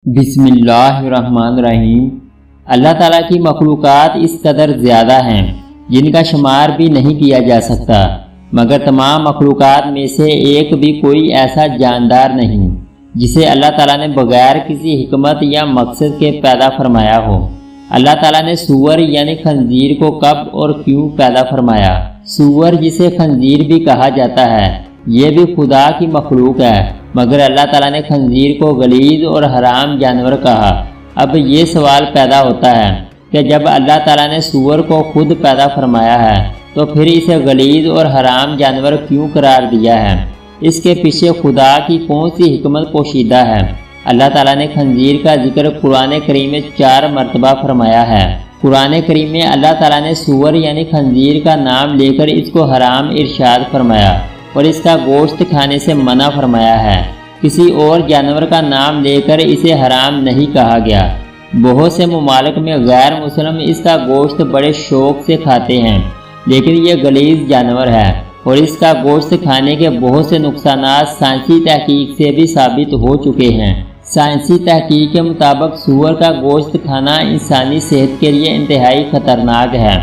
بسم اللہ الرحمن الرحیم۔ اللہ تعالیٰ کی مخلوقات اس قدر زیادہ ہیں جن کا شمار بھی نہیں کیا جا سکتا، مگر تمام مخلوقات میں سے ایک بھی کوئی ایسا جاندار نہیں جسے اللہ تعالیٰ نے بغیر کسی حکمت یا مقصد کے پیدا فرمایا ہو۔ اللہ تعالیٰ نے سور یعنی خنزیر کو کب اور کیوں پیدا فرمایا؟ سور جسے خنزیر بھی کہا جاتا ہے یہ بھی خدا کی مخلوق ہے، مگر اللہ تعالیٰ نے خنزیر کو غلیظ اور حرام جانور کہا۔ اب یہ سوال پیدا ہوتا ہے کہ جب اللہ تعالیٰ نے سور کو خود پیدا فرمایا ہے تو پھر اسے غلیظ اور حرام جانور کیوں قرار دیا ہے؟ اس کے پیچھے خدا کی کون سی حکمت پوشیدہ ہے؟ اللہ تعالیٰ نے خنزیر کا ذکر قرآن کریم میں 4 مرتبہ فرمایا ہے۔ قرآن کریم میں اللہ تعالیٰ نے سور یعنی خنزیر کا نام لے کر اس کو حرام ارشاد فرمایا اور اس کا گوشت کھانے سے منع فرمایا ہے۔ کسی اور جانور کا نام لے کر اسے حرام نہیں کہا گیا۔ بہت سے ممالک میں غیر مسلم اس کا گوشت بڑے شوق سے کھاتے ہیں، لیکن یہ غلیظ جانور ہے اور اس کا گوشت کھانے کے بہت سے نقصانات سائنسی تحقیق سے بھی ثابت ہو چکے ہیں۔ سائنسی تحقیق کے مطابق سور کا گوشت کھانا انسانی صحت کے لیے انتہائی خطرناک ہے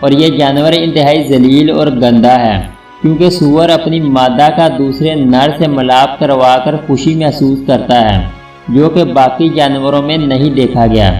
اور یہ جانور انتہائی ذلیل اور گندا ہے، کیونکہ سور اپنی مادہ کا دوسرے نر سے ملاپ کروا کر خوشی محسوس کرتا ہے، جو کہ باقی جانوروں میں نہیں دیکھا گیا۔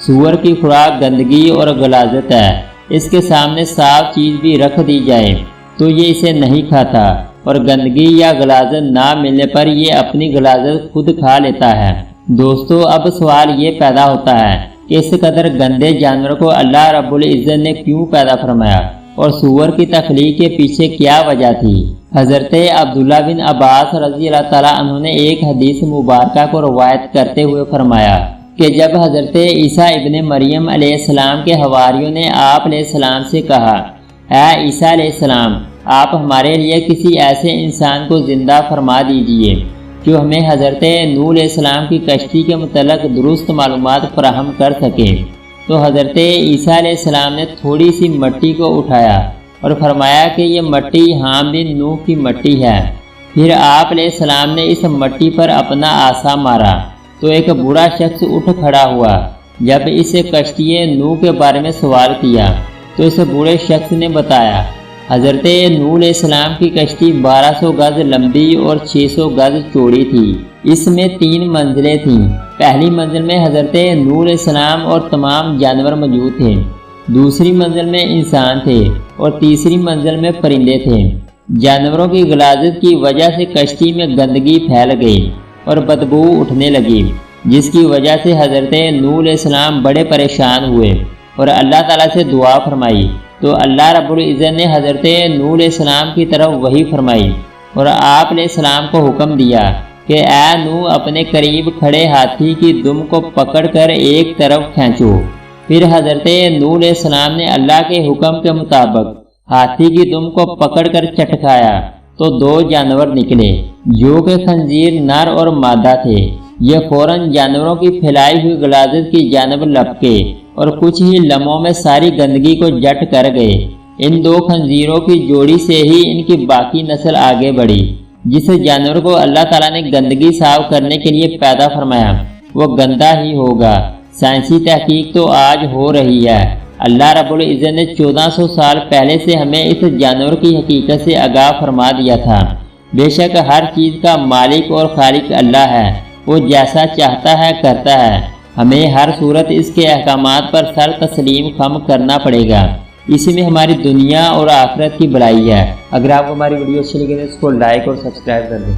سور کی خوراک گندگی اور غلاظت ہے۔ اس کے سامنے صاف چیز بھی رکھ دی جائے تو یہ اسے نہیں کھاتا، اور گندگی یا غلاظت نہ ملنے پر یہ اپنی غلاظت خود کھا لیتا ہے۔ دوستو، اب سوال یہ پیدا ہوتا ہے کہ اس قدر گندے جانور کو اللہ رب العزت نے کیوں پیدا فرمایا اور سور کی تخلیق کے پیچھے کیا وجہ تھی؟ حضرت عبداللہ بن عباس رضی اللہ تعالیٰ عنہ نے ایک حدیث مبارکہ کو روایت کرتے ہوئے فرمایا کہ جب حضرت عیسیٰ ابن مریم علیہ السلام کے حواریوں نے آپ علیہ السلام سے کہا، اے عیسیٰ علیہ السلام، آپ ہمارے لیے کسی ایسے انسان کو زندہ فرما دیجئے جو ہمیں حضرت نوح علیہ السلام کی کشتی کے متعلق درست معلومات فراہم کر سکے، تو حضرت عیسیٰ علیہ السلام نے تھوڑی سی مٹی کو اٹھایا اور فرمایا کہ یہ مٹی حام بن نوح کی مٹی ہے۔ پھر آپ علیہ السلام نے اس مٹی پر اپنا عصا مارا تو ایک بوڑھا شخص اٹھ کھڑا ہوا۔ جب اسے کشتی نوح کے بارے میں سوال کیا تو اس بوڑھے شخص نے بتایا، حضرت نوح علیہ السلام کی کشتی 1200 گز لمبی اور 600 گز چوڑی تھی۔ اس میں 3 منزلیں تھیں۔ پہلی منزل میں حضرت نوح علیہ السلام اور تمام جانور موجود تھے، دوسری منزل میں انسان تھے اور تیسری منزل میں پرندے تھے۔ جانوروں کی غلاظت کی وجہ سے کشتی میں گندگی پھیل گئی اور بدبو اٹھنے لگی، جس کی وجہ سے حضرت نوح علیہ السلام بڑے پریشان ہوئے اور اللہ تعالیٰ سے دعا فرمائی، تو اللہ رب العزت نے حضرت نوح علیہ السلام کی طرف وحی فرمائی اور آپ علیہ السلام کو حکم دیا کہ اے نوح، اپنے قریب کھڑے ہاتھی کی دم کو پکڑ کر ایک طرف کھینچو۔ پھر حضرت نوح علیہ السلام نے اللہ کے حکم کے مطابق ہاتھی کی دم کو پکڑ کر چٹکایا تو 2 جانور نکلے جو کہ خنزیر نر اور مادہ تھے۔ یہ فوراً جانوروں کی پھیلائی ہوئی غلاظت کی جانب لپکے اور کچھ ہی لمحوں میں ساری گندگی کو جٹ کر گئے۔ ان 2 خنزیروں کی جوڑی سے ہی ان کی باقی نسل آگے بڑھی۔ جس جانور کو اللہ تعالیٰ نے گندگی صاف کرنے کے لیے پیدا فرمایا وہ گندا ہی ہوگا۔ سائنسی تحقیق تو آج ہو رہی ہے۔ اللہ رب العزت نے 1400 سال پہلے سے ہمیں اس جانور کی حقیقت سے آگاہ فرما دیا تھا۔ بے شک ہر چیز کا مالک اور خالق اللہ ہے، وہ جیسا چاہتا ہے کرتا ہے۔ ہمیں ہر صورت اس کے احکامات پر سر تسلیم خم کرنا پڑے گا، اسی میں ہماری دنیا اور آخرت کی بھلائی ہے۔ اگر آپ کو ہماری ویڈیو اچھی لگے تو اس کو لائک اور سبسکرائب کر دیں۔